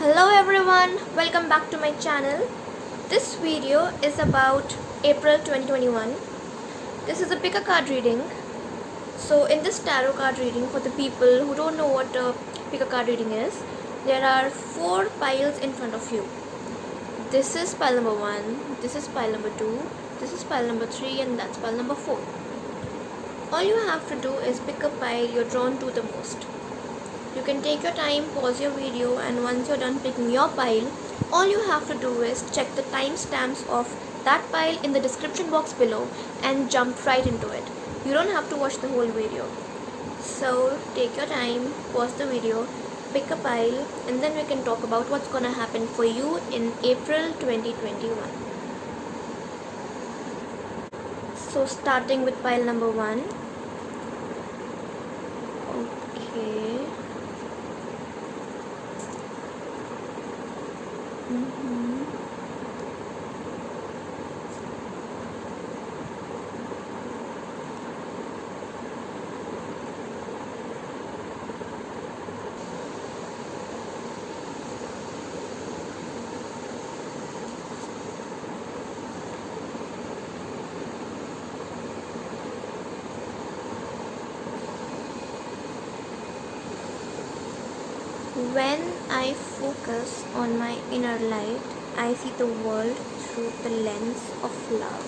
Hello everyone, welcome back to my channel. This video is about April 2021. This is a pick a card reading. So in this tarot card reading, for the people who don't know what a pick a card reading is, there are 4 piles in front of you. This is pile number 1, this is pile number 2, this is pile number 3, and that's pile number 4. All you have to do is pick a pile you're drawn to the most. You can take your time, pause your video, and once you're done picking your pile, all you have to do is check the timestamps of that pile in the description box below and jump right into it. You don't have to watch the whole video. So take your time, pause the video, pick a pile, and then we can talk about what's gonna happen for you in April 2021. So starting with pile number 1. Okay. When I focus on my inner light, I see the world through the lens of love.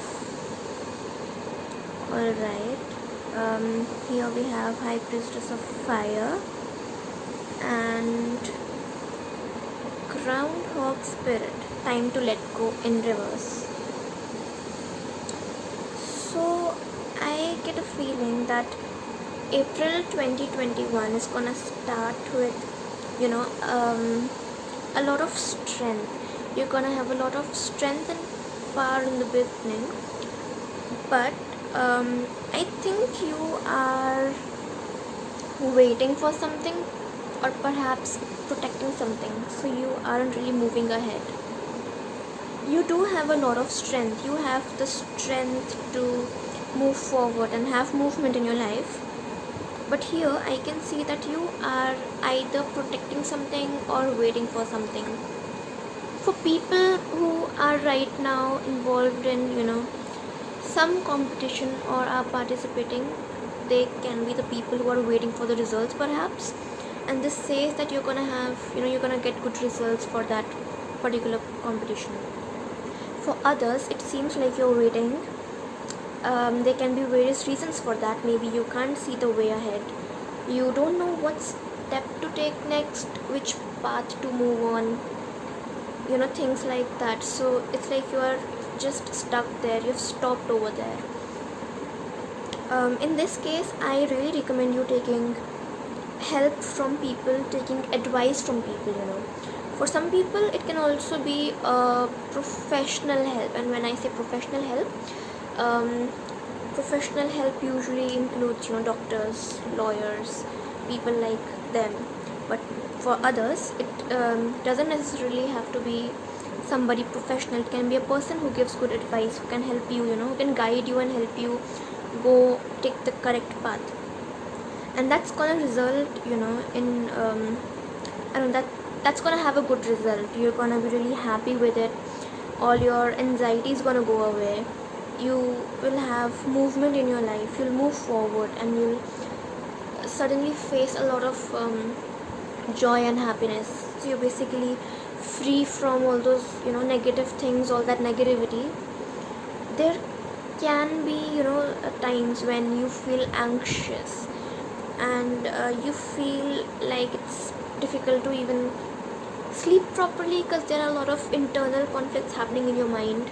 Alright, here we have High Priestess of Fire and Groundhog Spirit, time to let go in reverse. So I get a feeling that April 2021 is gonna start with a lot of strength. You're gonna have a lot of strength and power in the beginning, but I think you are waiting for something or perhaps protecting something, so you aren't really moving ahead. You do have a lot of strength. You have the strength to move forward and have movement in your life. But here I can see that you are either protecting something or waiting for something. For people who are right now involved in some competition or are participating, they can be the people who are waiting for the results perhaps. And this says that you're gonna get good results for that particular competition. For others, it seems like you're waiting. There can be various reasons for that. Maybe you can't see the way ahead, you don't know what step to take next, which path to move on, things like that. So it's like you are just stuck there, you've stopped over there. In this case, I really recommend you taking help from people, taking advice from people. For some people it can also be professional help, and when I say professional help usually includes doctors, lawyers, people like them. But for others, it doesn't necessarily have to be somebody professional. It can be a person who gives good advice, who can help you, who can guide you and help you go take the correct path. And that's gonna result in that's gonna have a good result. You're gonna be really happy with it. All your anxiety is gonna go away. You will have movement in your life. You'll move forward and you'll suddenly face a lot of joy and happiness. So you're basically free from all those negative things, all that negativity. There can be times when you feel anxious and you feel like it's difficult to even sleep properly because there are a lot of internal conflicts happening in your mind.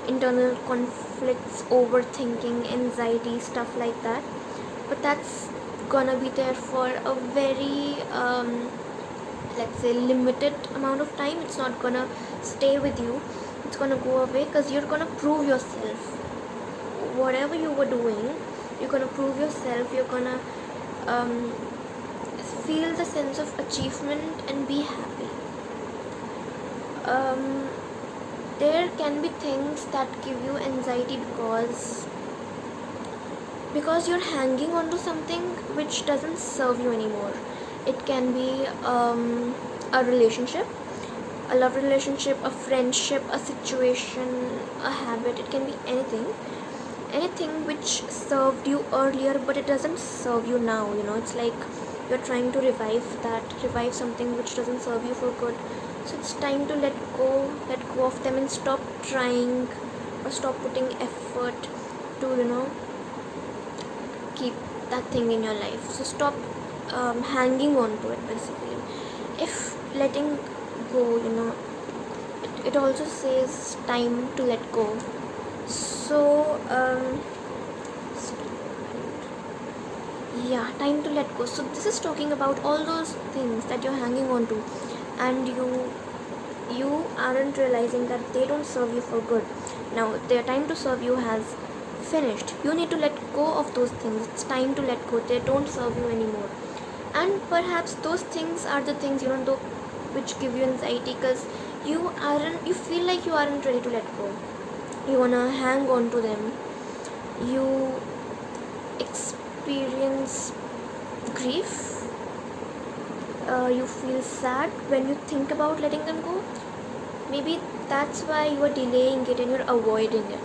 Internal conflicts, overthinking, anxiety, stuff like that. But that's gonna be there for a very let's say limited amount of time. It's not gonna stay with you, it's gonna go away, because you're gonna prove yourself. Whatever you were doing, you're gonna prove yourself. You're gonna feel the sense of achievement and be happy. There can be things that give you anxiety because you're hanging on to something which doesn't serve you anymore. It can be a relationship, a love relationship, a friendship, a situation, a habit. It can be anything which served you earlier but it doesn't serve you now. It's like you're trying to revive something which doesn't serve you for good. So it's time to let go of them and stop trying or stop putting effort to keep that thing in your life. So stop hanging on to it. Basically, if letting go, it also says time to let go. So yeah, time to let go. So this is talking about all those things that you're hanging on to, and you aren't realizing that they don't serve you for good. Now their time to serve you has finished. You need to let go of those things. It's time to let go. They don't serve you anymore. And perhaps those things are the things which give you anxiety, because you feel like you aren't ready to let go. You wanna hang on to them. You experience grief. You feel sad when you think about letting them go. Maybe that's why you are delaying it and you're avoiding it.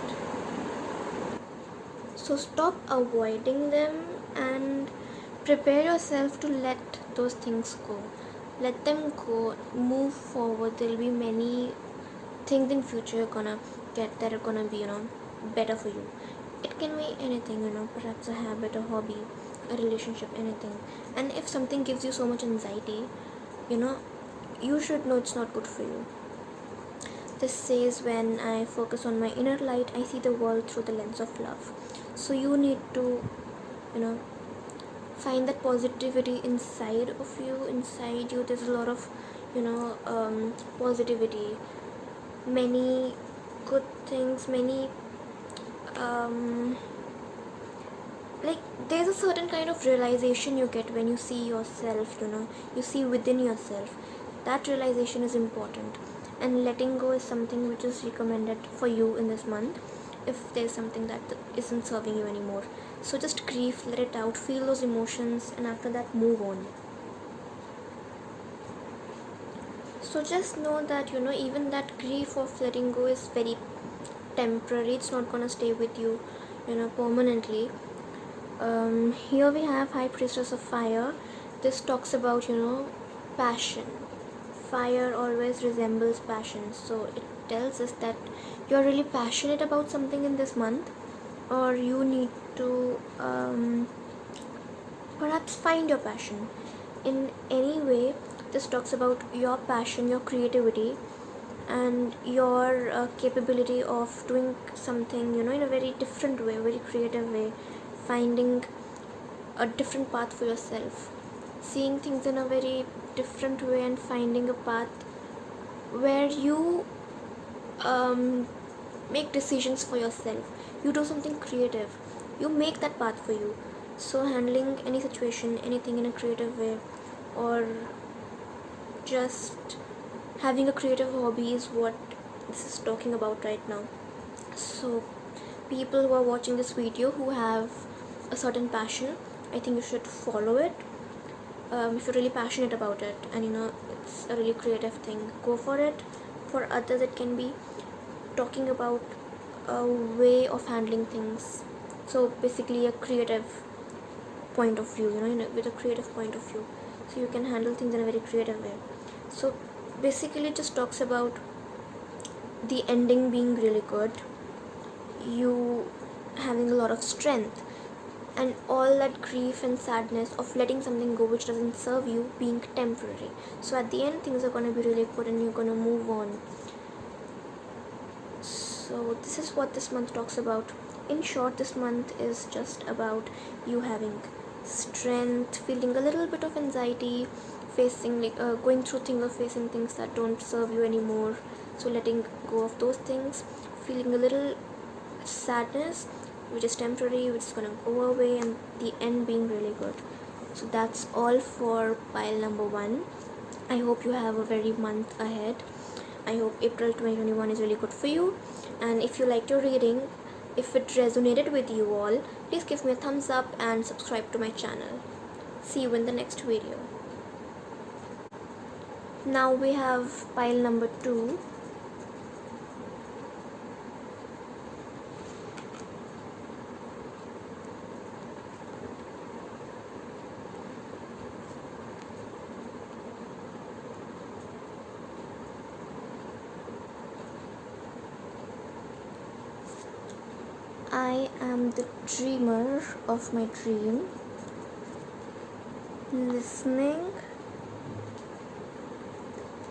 So stop avoiding them and prepare yourself to let those things go. Let them go. Move forward. There'll be many things in future you're gonna get that are gonna be better for you. It can be anything, perhaps a habit, a hobby, a relationship, anything. And if something gives you so much anxiety, you should know it's not good for you. This says, when I focus on my inner light, I see the world through the lens of love. So you need to find that positivity inside you. There's a lot of positivity, many good things, many like there's a certain kind of realization you get when you see yourself, you see within yourself. That realization is important, and letting go is something which is recommended for you in this month if there's something that isn't serving you anymore. So just grieve, let it out, feel those emotions, and after that move on. So just know that even that grief of letting go is very temporary. It's not gonna stay with you permanently. Here we have High Priestess of Fire. This talks about passion. Fire always resembles passion, so it tells us that you're really passionate about something in this month, or you need to perhaps find your passion in any way. This talks about your passion, your creativity, and your capability of doing something in a very different way, very creative way, finding a different path for yourself, seeing things in a very different way, and finding a path where you make decisions for yourself. You do something creative, you make that path for you. So handling any situation, anything in a creative way, or just having a creative hobby is what this is talking about right now. So people who are watching this video who have a certain passion, I think you should follow it. If you're really passionate about it and it's a really creative thing, go for it. For others, it can be talking about a way of handling things. So basically a creative point of view, with a creative point of view, so you can handle things in a very creative way. So basically it just talks about the ending being really good, you having a lot of strength, and all that grief and sadness of letting something go which doesn't serve you being temporary. So at the end, things are going to be really good and you're going to move on. So this is what this month talks about. In short, this month is just about you having strength, feeling a little bit of anxiety, facing going through things or facing things that don't serve you anymore. So letting go of those things, feeling a little sadness which is temporary, which is gonna go away, and the end being really good. So that's all for pile number 1. I hope you have a very month ahead. I hope April 2021 is really good for you. And if you liked your reading, if it resonated with you all, please give me a thumbs up and subscribe to my channel. See you in the next video. Now we have pile number 2. I am the dreamer of my dream, listening,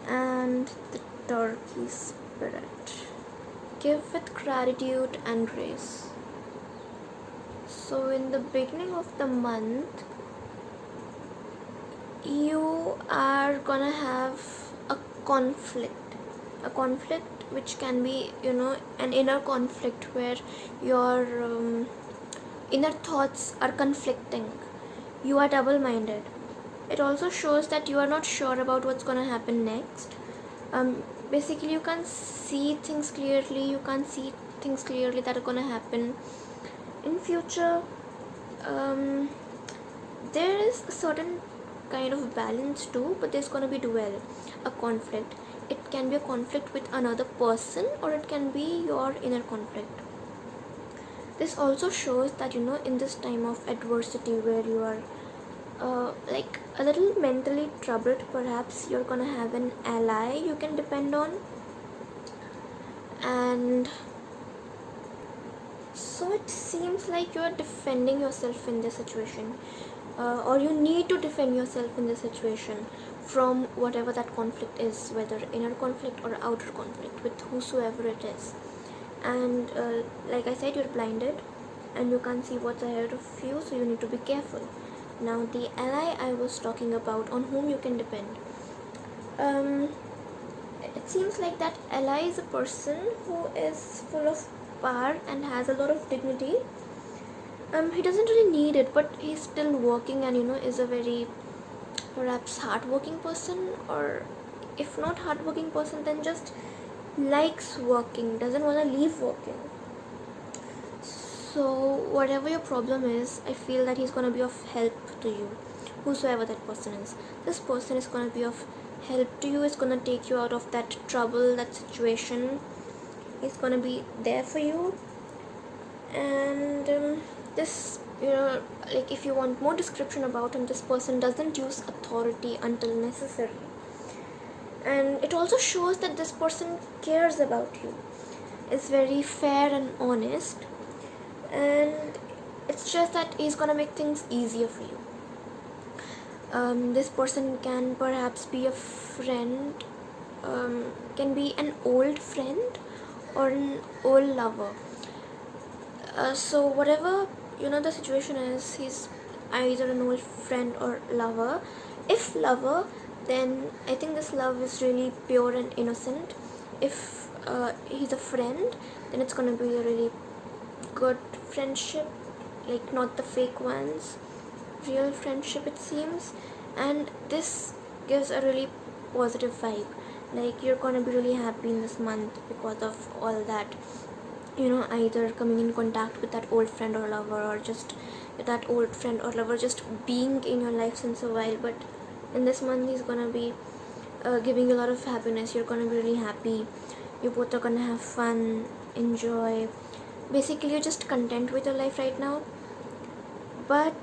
and the turkey spirit. Give with gratitude and grace. So in the beginning of the month, you are gonna have a conflict which can be, an inner conflict where your inner thoughts are conflicting. You are double-minded. It also shows that you are not sure about what's gonna happen next. Basically, you can't see things clearly. That are gonna happen in future. There is a certain kind of balance too, but there's gonna be a conflict. It can be a conflict with another person, or it can be your inner conflict. This also shows that, in this time of adversity where you are like a little mentally troubled, perhaps you're gonna have an ally you can depend on. And so it seems like you're defending yourself in this situation, or you need to defend yourself in this situation from whatever that conflict is, whether inner conflict or outer conflict with whosoever it is. And like I said, you're blinded and you can't see what's ahead of you, so you need to be careful. Now, the ally I was talking about, on whom you can depend, it seems like that ally is a person who is full of power and has a lot of dignity. He doesn't really need it, but he's still working, and is a very perhaps hardworking person, or if not hardworking person, then just likes working, doesn't want to leave working. So whatever your problem is, I feel that he's going to be of help to you, whosoever that person is. This person is going to be of help to you. It's going to take you out of that trouble, that situation. He's going to be there for you. And this, like, if you want more description about him, this person doesn't use authority until necessary. And it also shows that this person cares about you, is very fair and honest, and it's just that he's gonna make things easier for you. This person can perhaps be a friend, can be an old friend or an old lover. So whatever the situation is, he's either an old friend or lover. If lover, then I think this love is really pure and innocent. If he's a friend, then it's gonna be a really good friendship, like not the fake ones, real friendship it seems. And this gives a really positive vibe, like you're gonna be really happy in this month because of all that, either coming in contact with that old friend or lover, or just that old friend or lover just being in your life since a while. But in this month, he's gonna be giving you a lot of happiness. You're gonna be really happy. You both are gonna have fun, enjoy. Basically, you're just content with your life right now. But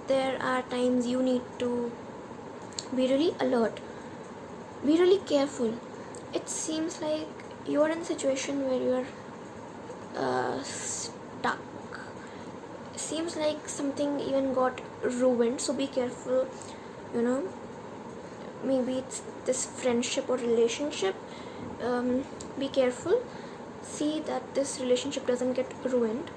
there are times you need to be really alert, be really careful. It seems like you're in a situation where you're stuck. Seems like something even got ruined, so be careful. Maybe it's this friendship or relationship. Be careful. See that this relationship doesn't get ruined.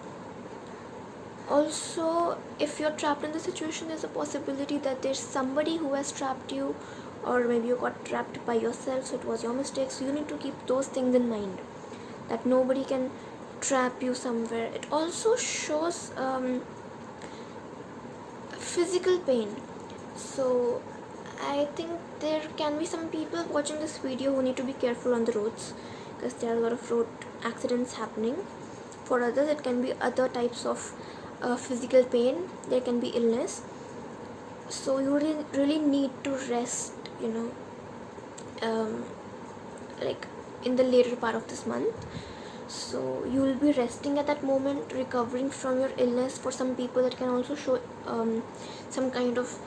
Also, if you're trapped in the situation, there's a possibility that there's somebody who has trapped you, or maybe you got trapped by yourself, so it was your mistake. So you need to keep those things in mind, that nobody can trap you somewhere. It also shows physical pain. So I think there can be some people watching this video who need to be careful on the roads, because there are a lot of road accidents happening. For others, it can be other types of physical pain. There can be illness. So you really need to rest, um, like in the later part of this month. So you will be resting at that moment, recovering from your illness. For some people it can also show some kind of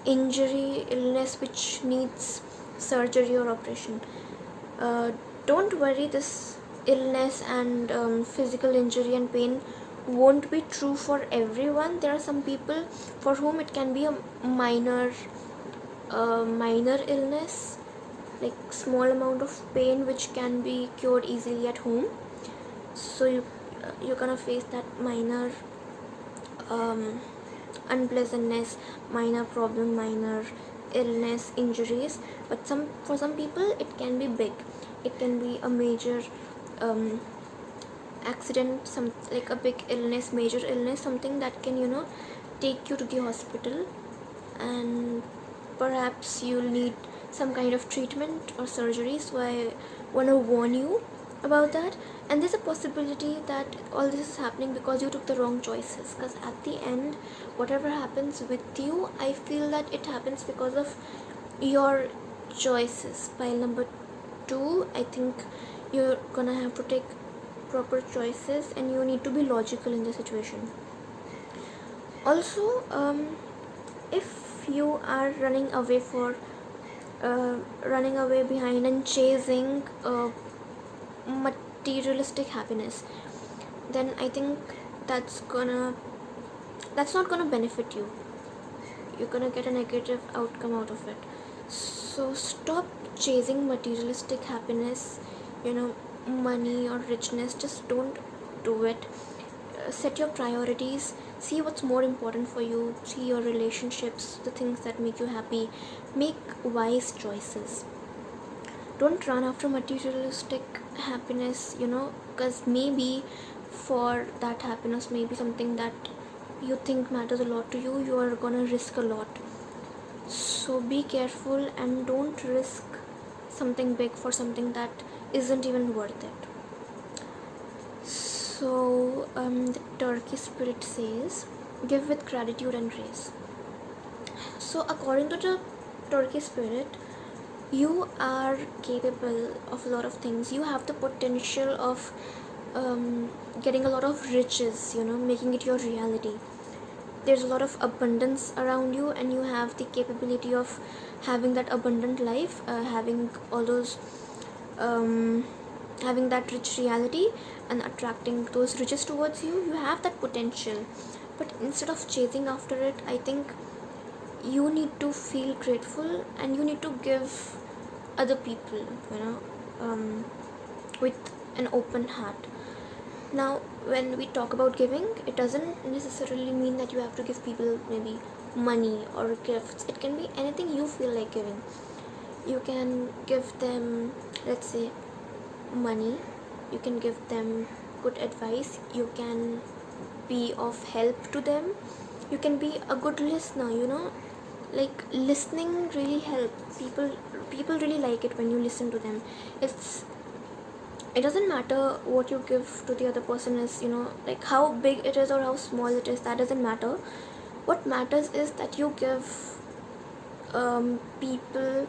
injury, illness which needs surgery or operation. uh, don't worry, this illness and physical injury and pain won't be true for everyone. There are some people for whom it can be a minor illness, like small amount of pain which can be cured easily at home. So you're gonna face that minor unpleasantness, minor problem, minor illness, injuries. But for some people it can be big. It can be a major accident, some like a big illness, major illness, something that can take you to the hospital, and perhaps you'll need some kind of treatment or surgery. So I want to warn you about that. And there's a possibility that all this is happening because you took the wrong choices, because at the end whatever happens with you, I feel that it happens because of your choices. Pile number 2, I think you're gonna have to take proper choices and you need to be logical in the situation. Also, if you are running away behind and chasing materialistic happiness, then I think that's not gonna benefit you. You're gonna get a negative outcome out of it. So stop chasing materialistic happiness, money or richness. Just don't do it. Set your priorities, see what's more important for you, see your relationships, the things that make you happy. Make wise choices. Don't run after materialistic happiness, because maybe for that happiness, maybe something that you think matters a lot to you, you are gonna risk a lot. So be careful and don't risk something big for something that isn't even worth it. So the turkey spirit says, give with gratitude and grace. So according to the turkey spirit, you are capable of a lot of things. You have the potential of getting a lot of riches, making it your reality. There's a lot of abundance around you, and you have the capability of having that abundant life, having all those having that rich reality and attracting those riches towards you. You have that potential, but instead of chasing after it, I think you need to feel grateful and you need to give other people, with an open heart. Now, when we talk about giving, it doesn't necessarily mean that you have to give people maybe money or gifts. It can be anything you feel like giving. You can give them, let's say, money. You can give them good advice. You can be of help to them. You can be a good listener, like listening really helps people really like it when you listen to them. It doesn't matter what you give to the other person is, like how big it is or how small it is. That doesn't matter. What matters is that you give people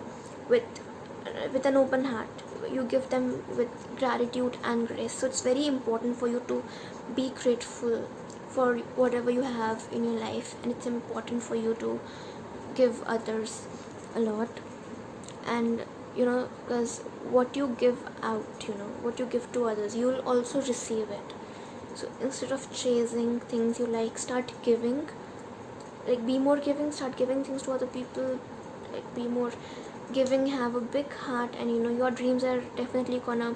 with an open heart. You give them with gratitude and grace. So it's very important for you to be grateful for whatever you have in your life, and it's important for you to give others a lot. And because what you give out, what you give to others, you will also receive it. So instead of chasing things you like, start giving. Like, be more giving. Start giving things to other people. Like, be more giving. Have a big heart, and your dreams are definitely gonna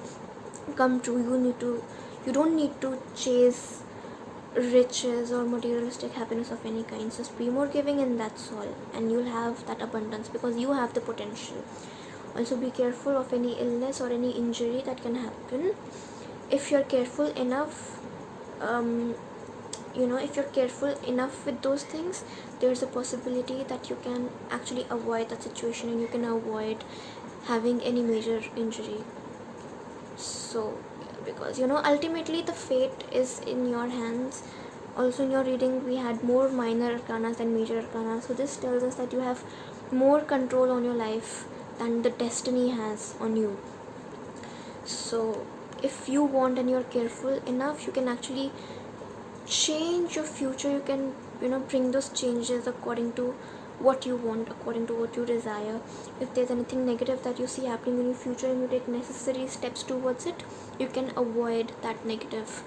come true. You don't need to chase riches or materialistic happiness of any kind. Just be more giving, and that's all, and you'll have that abundance because you have the potential. Also, be careful of any illness or any injury that can happen. If you're careful enough, if you're careful enough with those things, there's a possibility that you can actually avoid that situation and you can avoid having any major injury. So because ultimately the fate is in your hands. Also, in your reading we had more minor arcanas than major arcanas, so this tells us that you have more control on your life than the destiny has on you. So if you want and you're careful enough, you can actually change your future. You can bring those changes according to what you want, according to what you desire. If there's anything negative that you see happening in your future and you take necessary steps towards it, you can avoid that negative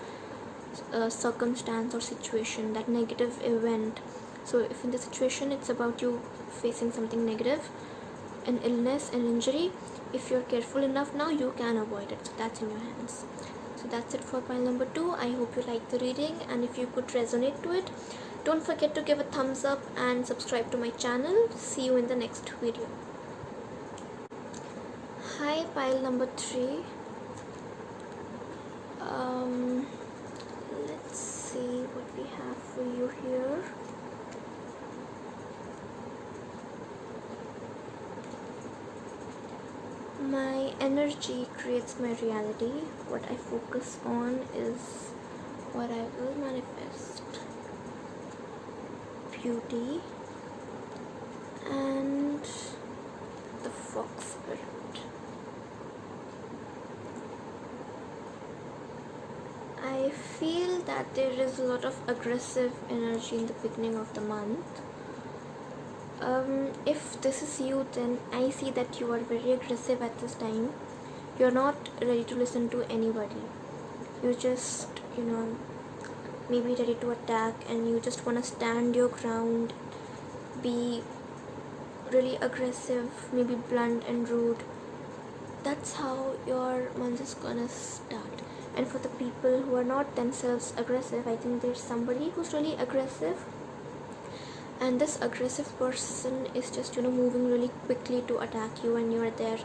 circumstance or situation, that negative event. So if in the situation it's about you facing something negative, an illness, an injury, if you're careful enough now, you can avoid it. So that's in your hands. So that's it for pile number 2. I hope you liked the reading, and if you could resonate to it, don't forget to give a thumbs up and subscribe to my channel. See you in the next video. Hi, pile number 3. Let's see what we have for you here. My energy creates my reality. What I focus on is what I will manifest. Beauty and the fox spirit. I feel that there is a lot of aggressive energy in the beginning of the month. If this is you, then I see that you are very aggressive at this time. You're not ready to listen to anybody. You're just, maybe ready to attack, and you just want to stand your ground, be really aggressive, maybe blunt and rude. That's how your month is gonna start. And for the people who are not themselves aggressive, I think there's somebody who's really aggressive, and this aggressive person is just moving really quickly to attack you, and you're there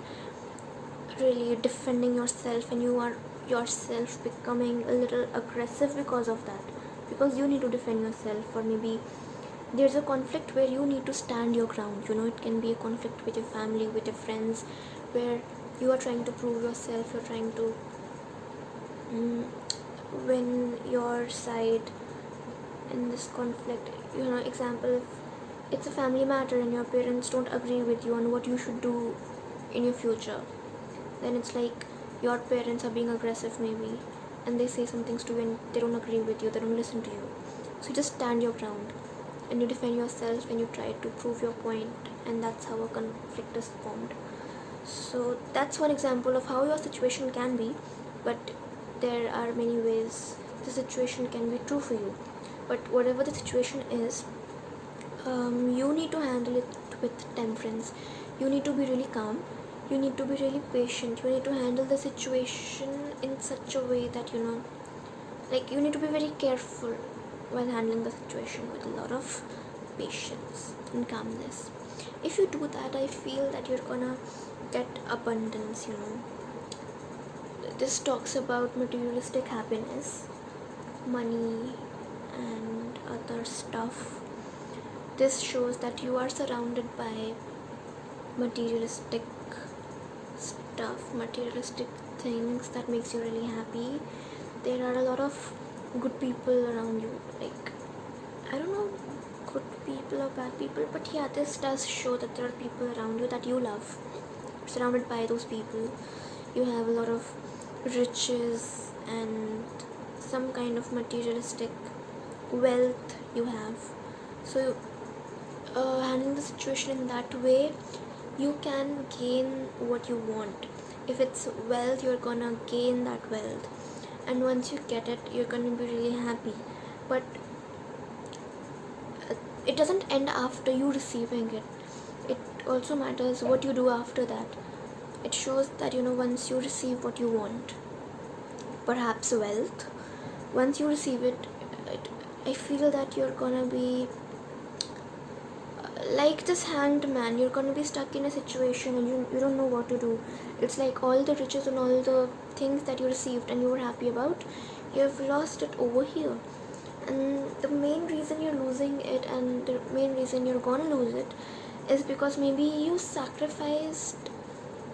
really defending yourself, and you are yourself becoming a little aggressive because of that, because you need to defend yourself. Or maybe there's a conflict where you need to stand your ground. It can be a conflict with your family, with your friends, where you are trying to prove yourself, you're trying to win your side in this conflict. Example, if it's a family matter and your parents don't agree with you on what you should do in your future, then it's like your parents are being aggressive maybe, and they say some things to you and they don't agree with you, they don't listen to you. So you just stand your ground and you defend yourself and you try to prove your point, and that's how a conflict is formed. So that's one example of how your situation can be, but there are many ways the situation can be true for you. But whatever the situation is, you need to handle it with temperance. You need to be really calm, you need to be really patient, you need to handle the situation in such a way that you need to be very careful while handling the situation, with a lot of patience and calmness. If you do that, I feel that you're gonna get abundance. This talks about materialistic happiness, money and other stuff. This shows that you are surrounded by materialistic stuff, materialistic things that makes you really happy. There are a lot of good people around you, like, I don't know, good people or bad people, but yeah, this does show that there are people around you that you love. You're surrounded by those people. You have a lot of riches and some kind of materialistic wealth you have. So handling the situation in that way, you can gain what you want. If it's wealth, you're gonna gain that wealth, and once you get it, you're gonna be really happy. But it doesn't end after you receiving it. It also matters what you do after that. It shows that once you receive what you want, perhaps wealth, once you receive it, I feel that you're gonna be like this hanged man. You're gonna be stuck in a situation and you don't know what to do. It's like all the riches and all the things that you received and you were happy about, you have lost it over here. And the main reason you're losing it, and the main reason you're gonna lose it, is because maybe you sacrificed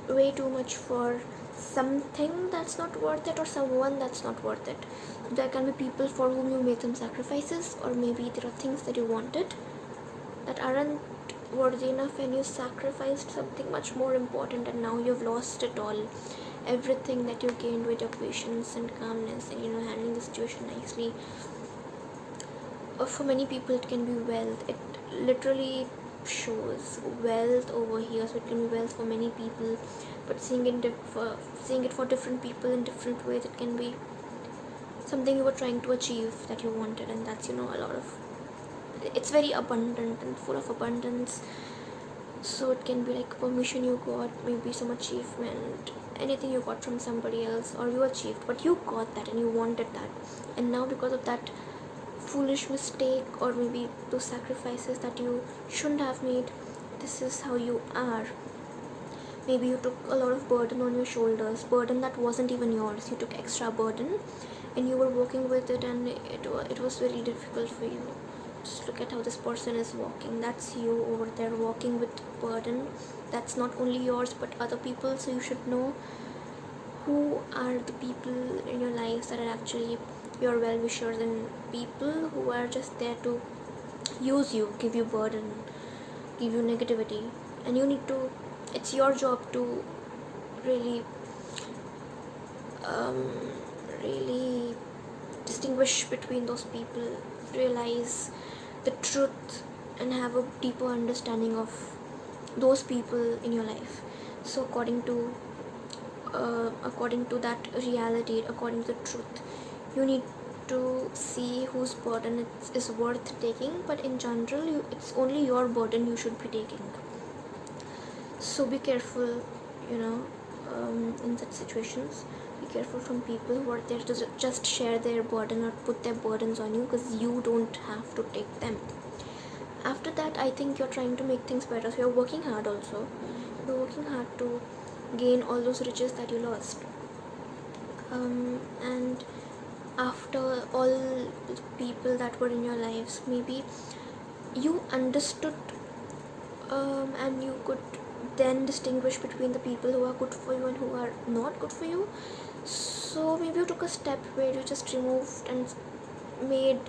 way too much for something that's not worth it, or someone that's not worth it. There can be people for whom you made some sacrifices, or maybe there are things that you wanted that aren't worthy enough when you sacrificed something much more important, and now you've lost it all. Everything that you gained with your patience and calmness and handling the situation nicely. For many people it can be wealth. It literally shows wealth over here, so it can be wealth for many people, but seeing it for different people in different ways, it can be something you were trying to achieve that you wanted, and that's a lot of, it's very abundant and full of abundance. So it can be like permission you got, maybe some achievement, anything you got from somebody else, or you achieved, but you got that and you wanted that, and now because of that foolish mistake, or maybe those sacrifices that you shouldn't have made, this is how you are. Maybe you took a lot of burden on your shoulders, burden that wasn't even yours. You took extra burden and you were walking with it, and it was very difficult for you. Just look at how this person is walking. That's you over there walking with burden that's not only yours but other people. So you should know who are the people in your lives that are actually your well-wishers, and people who are just there to use you, give you burden, give you negativity. And you need to, it's your job to really really distinguish between those people, realize the truth, and have a deeper understanding of those people in your life. So according to that reality, according to the truth, you need to see whose burden is worth taking. But in general, it's only your burden you should be taking. So be careful, in such situations. Be careful from people who are there to just share their burden or put their burdens on you, because you don't have to take them. After that, I think you're trying to make things better, so you're working hard also. You're working hard to gain all those riches that you lost. And after all the people that were in your lives, maybe you understood, and you could then distinguish between the people who are good for you and who are not good for you. So maybe you took a step where you just removed and made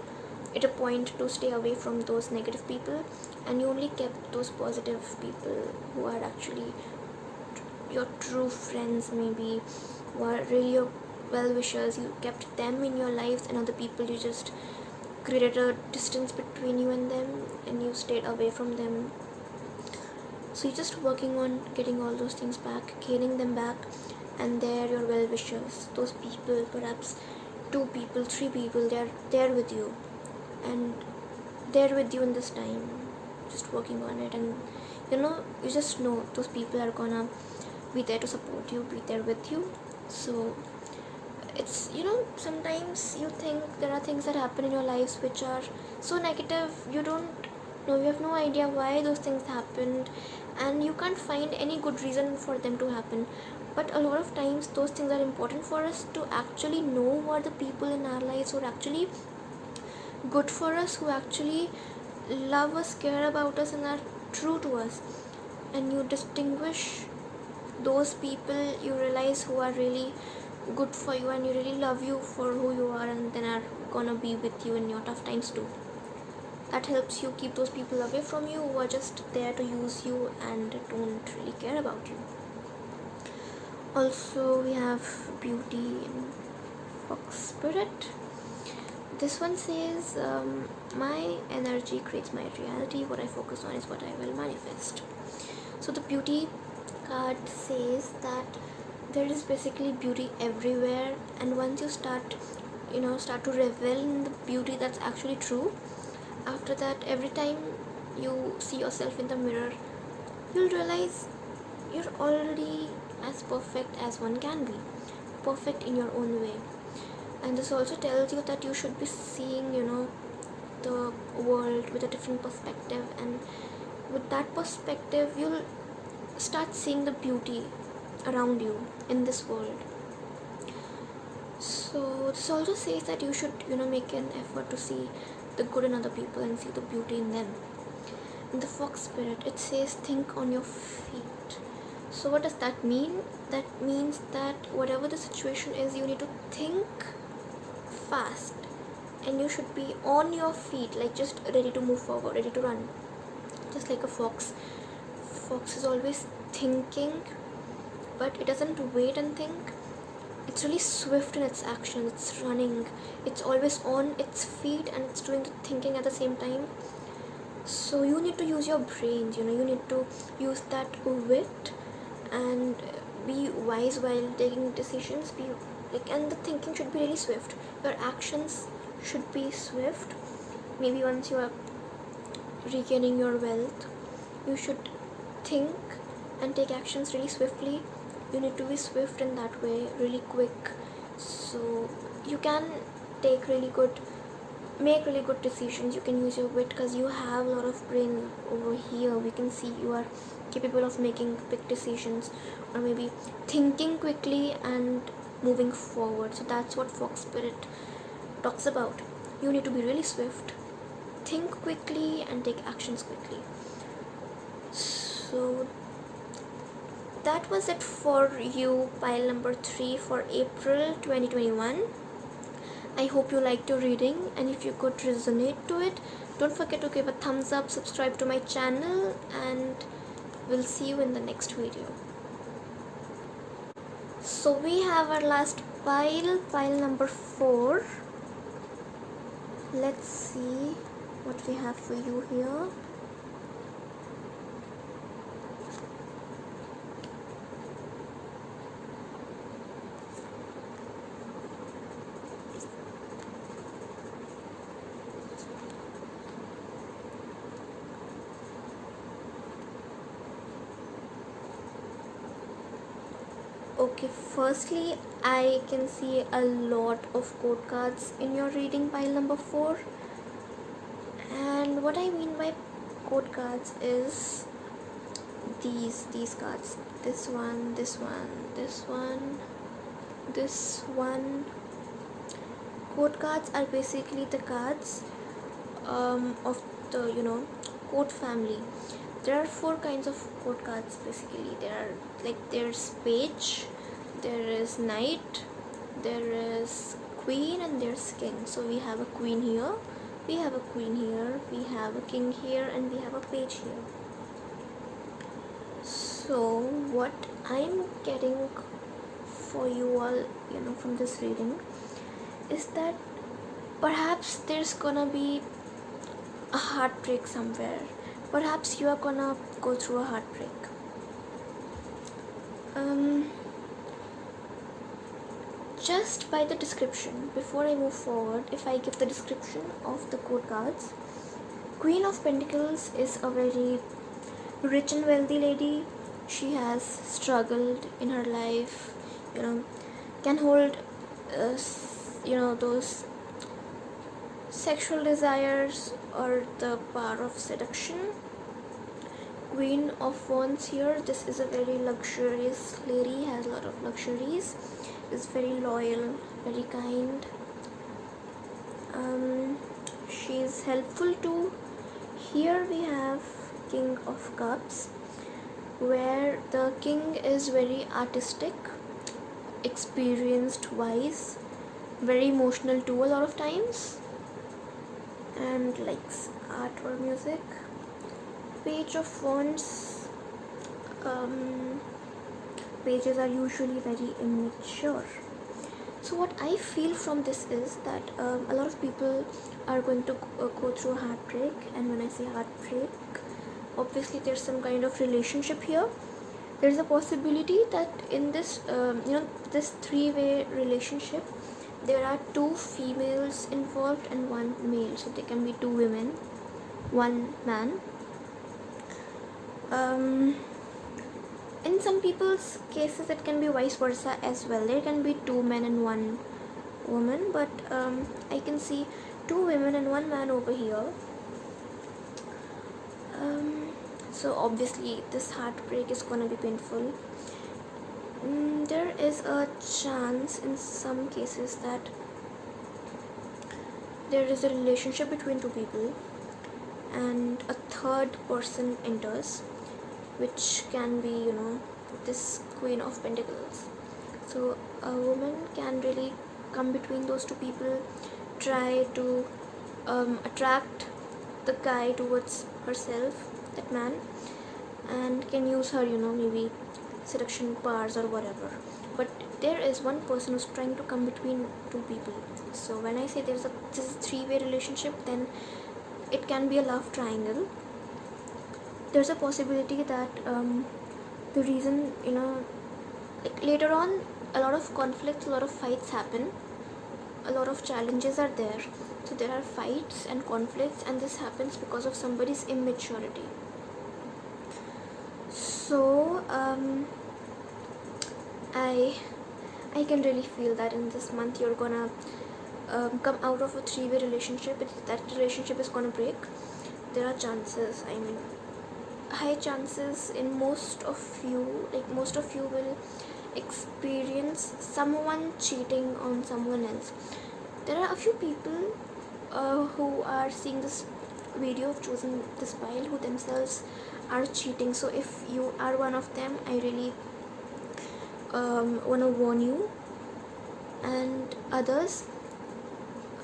it a point to stay away from those negative people, and you only kept those positive people who are actually your true friends, maybe who are really your well-wishers. You kept them in your lives, and other people you just created a distance between you and them, and you stayed away from them. So you're just working on getting all those things back, gaining them back, and they're your well-wishers. Those people, perhaps 2 people, 3 people, they're there with you, and they're with you in this time, just working on it. And you just know those people are gonna be there to support you, be there with you. So it's, sometimes you think there are things that happen in your lives which are so negative, you have no idea why those things happened, and you can't find any good reason for them to happen. But a lot of times those things are important for us to actually know who are the people in our lives who are actually good for us, who actually love us, care about us, and are true to us. And you distinguish those people, you realize who are really good for you and you really love you for who you are, and then are gonna be with you in your tough times too. That helps you keep those people away from you who are just there to use you and don't really care about you. Also, we have beauty in fox spirit. This one says, my energy creates my reality. What I focus on is what I will manifest. So the beauty card says that there is basically beauty everywhere, and once you start to revel in the beauty that's actually true, after that, every time you see yourself in the mirror, you'll realize you're already as perfect as one can be, perfect in your own way. And this also tells you that you should be seeing the world with a different perspective, and with that perspective you'll start seeing the beauty around you in this world. So this also says that you should make an effort to see the good in other people and see the beauty in them. In the fox spirit, it says think on your feet. So what does that mean? That means that whatever the situation is, you need to think fast, and you should be on your feet, like just ready to move forward, ready to run. just like a fox. Fox is always thinking, but it doesn't wait and think. It's really swift in its action. It's running. It's always on its feet and it's doing the thinking at the same time. So you need to use your brains. You need to use that wit and be wise while taking decisions. And the thinking should be really swift. Your actions should be swift. Maybe once you are regaining your wealth, you should think and take actions really swiftly. You need to be swift in that way, really quick, so you can make really good decisions. You can use your wit because you have a lot of brain over here. We can see you are capable of making quick decisions, or maybe thinking quickly and moving forward. So that's what fox spirit talks about. You need to be really swift, think quickly and take actions quickly. So that was it for you, pile number 3 for April 2021. I hope you liked your reading, and if you could resonate to it, don't forget to give a thumbs up, subscribe to my channel, and we'll see you in the next video. So we have our last pile number 4. Let's see what we have for you here. Okay, firstly, I can see a lot of quote cards in your reading, pile number 4. And what I mean by quote cards is these cards. This one, this one, this one, this one. Quote cards are basically the cards of the quote family. There are 4 kinds of quote cards basically. There's page, there is knight, there is queen, and there's king. So we have a queen here, we have a queen here, we have a king here, and we have a page here. So what I'm getting for you all from this reading is that perhaps there's gonna be a heartbreak somewhere. Perhaps you are gonna go through a heartbreak. Just by the description, before I move forward, if I give the description of the quote cards, Queen of Pentacles is a very rich and wealthy lady. She has struggled in her life, can hold those sexual desires or the power of seduction. Queen of Wands here, this is a very luxurious lady, has a lot of luxuries, is very loyal, very kind. She's helpful too. Here we have King of Cups, where the king is very artistic, experienced, wise, very emotional too a lot of times, and likes art or music. Page of Wands, pages are usually very immature. So what I feel from this is that a lot of people are going to go through a heartbreak, and when I say heartbreak, obviously there's some kind of relationship here. There's a possibility that in this this 3-way relationship, there are 2 females involved and 1 male. So there can be 2 women, 1 man. In some people's cases it can be vice versa as well. There can be 2 men and 1 woman, but I can see 2 women and 1 man over here. So obviously this heartbreak is gonna be painful. There is a chance in some cases that there is a relationship between 2 people and a 3rd person enters, which can be this Queen of Pentacles. So a woman can really come between those 2 people, try to attract the guy towards herself, that man, and can use her, maybe seduction powers or whatever. But there is one person who's trying to come between two people. So when I say this is a three-way relationship, then it can be a love triangle. There's a possibility that the reason, like later on, a lot of conflicts, a lot of fights happen, a lot of challenges are there. So there are fights and conflicts, and this happens because of somebody's immaturity. So I can really feel that in this month you're gonna come out of a three-way relationship. That relationship is gonna break. There are chances, high chances in most of you, most of you will experience someone cheating on someone else. There are a few people who are seeing this video of choosing this pile who themselves are cheating. So if you are one of them, I really want to warn you. And others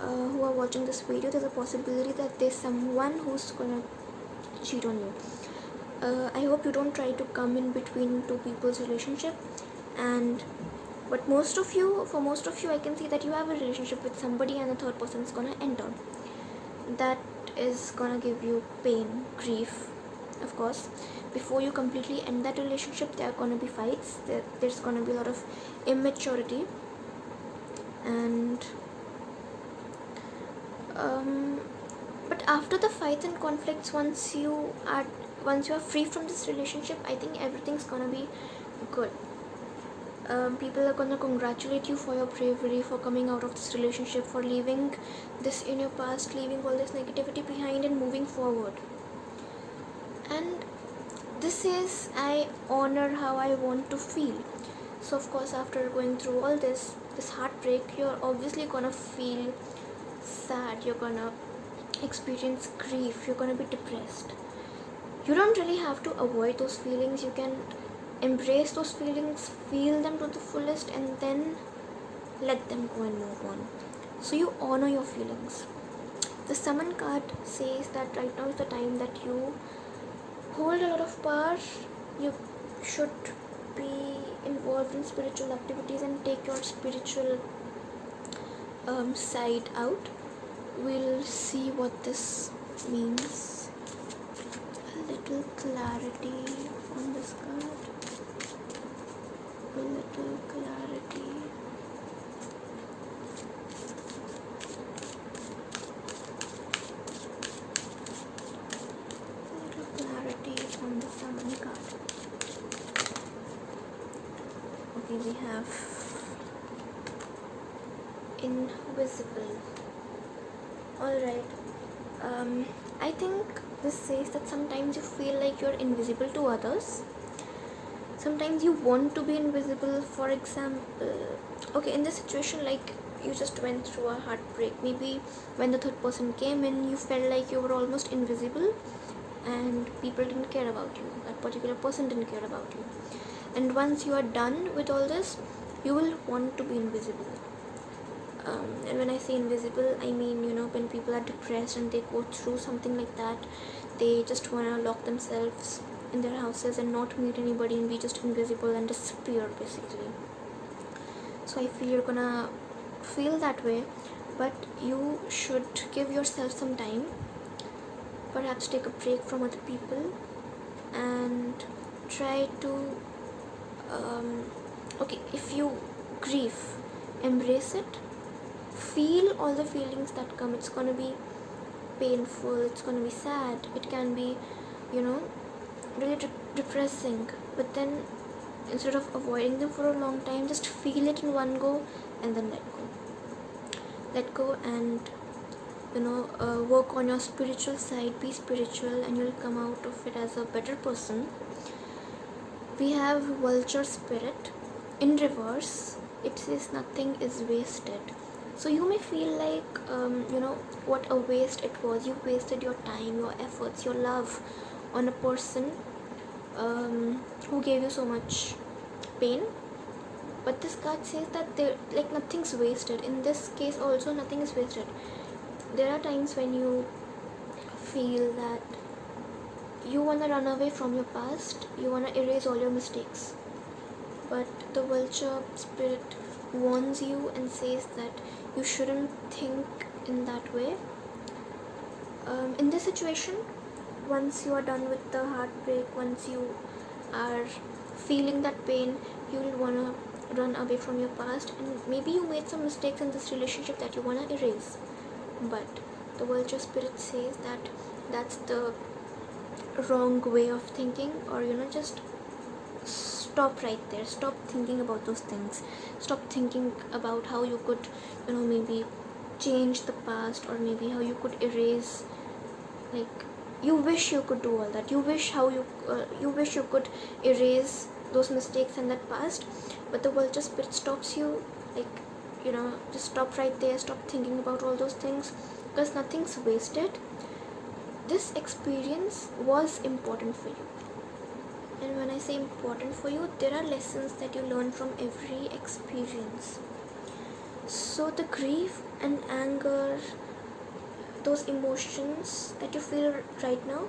who are watching this video, there's a possibility that there's someone who's gonna cheat on you. I hope you don't try to come in between two people's relationship. But for most of you, I can see that you have a relationship with somebody and the third person is gonna enter. That is gonna give you pain, grief. Of course, before you completely end that relationship, there are gonna be fights. There's gonna be a lot of immaturity, and but after the fights and conflicts, once you are free from this relationship, I think everything's gonna be good. People are gonna congratulate you for your bravery, for coming out of this relationship, for leaving this in your past, leaving all this negativity behind and moving forward. And this is, I honor how I want to feel. So of course, after going through all this heartbreak, you're obviously gonna feel sad, you're gonna experience grief, you're gonna be depressed. You don't really have to avoid those feelings. You can embrace those feelings, feel them to the fullest, and then let them go and move on. So you honor your feelings. The Summon card says that right now is the time that you hold a lot of power. You should be involved in spiritual activities and take your spiritual side out. We'll see what this means. A little clarity on this card. A little clarity. A little clarity on the Summon card. Okay, we have Invisible. Alright. I think this says that sometimes you feel like you're invisible to others. Sometimes you want to be invisible. For example, okay, in this situation, like you just went through a heartbreak. Maybe when the third person came in, you felt like you were almost invisible and people didn't care about you. That particular person didn't care about you. And once you are done with all this, you will want to be invisible. And when I say invisible, I mean, when people are depressed and they go through something like that, they just want to lock themselves in their houses and not meet anybody and be just invisible and disappear, basically. So I feel you're gonna feel that way, but you should give yourself some time. Perhaps take a break from other people and try to if you grieve, embrace it. Feel all the feelings that come. It's gonna be painful, it's gonna be sad, it can be, really depressing. But then instead of avoiding them for a long time, just feel it in one go and then let go and work on your spiritual side. Be spiritual and you'll come out of it as a better person. We have Vulture Spirit in reverse. It says nothing is wasted. So you may feel like what a waste it was. You wasted your time, your efforts, your love on a person who gave you so much pain. But this card says that nothing's wasted. In this case also, nothing is wasted. There are times when you feel that you want to run away from your past, you want to erase all your mistakes, but the vulture spirit warns you and says that you shouldn't think in that way. In this situation, once you are done with the heartbreak, once you are feeling that pain, you will want to run away from your past, and maybe you made some mistakes in this relationship that you want to erase, but the vulture spirit says that that's the wrong way of thinking, or just stop right there. Stop thinking about those things. Stop thinking about how you could maybe change the past, or maybe how you could erase, like, you wish you could do all that. You wish you could erase those mistakes and that past, but the vulture spirit stops you, like, just stop right there. Stop thinking about all those things, because nothing's wasted. This experience was important for you, and when I say important for you, there are lessons that you learn from every experience. So the grief and anger, those emotions that you feel right now,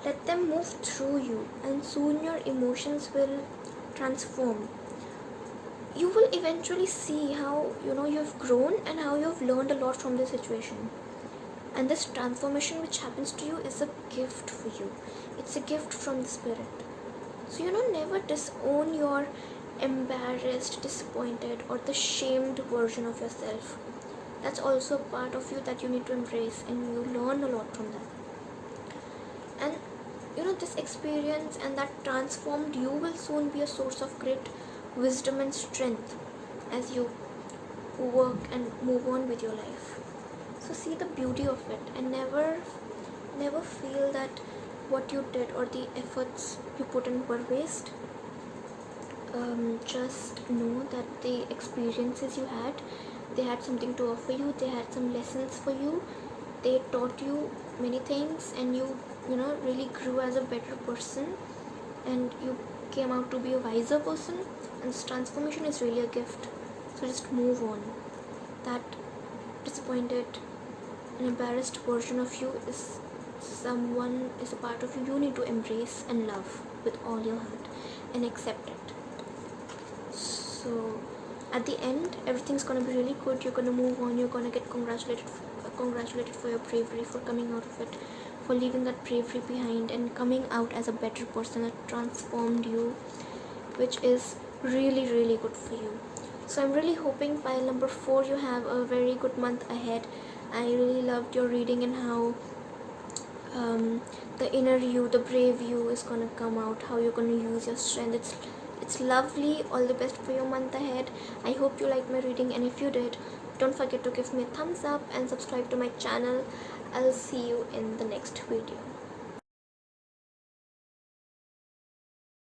let them move through you, and soon your emotions will transform. You will eventually see how you have grown and how you have learned a lot from this situation. And this transformation which happens to you is a gift for you. It's a gift from the spirit. So never disown your embarrassed, disappointed, or the shamed version of yourself. That's also a part of you that you need to embrace, and you learn a lot from that. And this experience and that transformed you will soon be a source of great wisdom and strength as you work and move on with your life. So see the beauty of it, and never feel that what you did or the efforts you put in were waste. Just know that the experiences you had, they had something to offer you. They had some lessons for you. They taught you many things, and you really grew as a better person, and you came out to be a wiser person. And this transformation is really a gift. So just move on. That disappointed and embarrassed version of you is a part of you you need to embrace and love with all your heart and accept it. So at the end, everything's gonna be really good. You're gonna move on. You're gonna get congratulated for your bravery, for coming out of it, for leaving that bravery behind and coming out as a better person that transformed you, which is really, really good for you. So I'm really hoping pile number 4 you have a very good month ahead. I really loved your reading and how the inner you, the brave you is gonna come out, how you're gonna use your strength. It's lovely. All the best for your month ahead. I hope you liked my reading, and if you did, don't forget to give me a thumbs up and subscribe to my channel. I'll see you in the next video.